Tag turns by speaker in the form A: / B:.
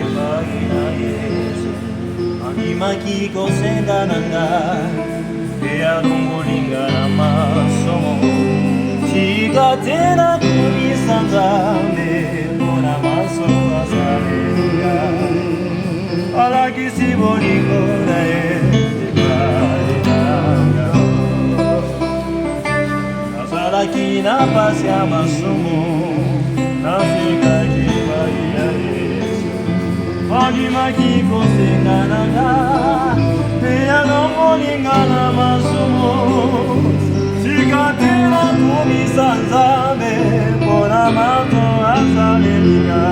A: epai na Yesu. Andimaki kosenga na ngai, mpe alongolinga na masomo. Tika tena komisa Nzambe, mpona masomo asalela. Alakisi bolingo na ye epai na ngai. Nazalaki na pasi ya masumu, nasekaki epai ya Yesu. Andimaki kosenga na ngai, mpe alongolinga na masomo. Tika tena komisa Nzambe, mpona maso asalelinga.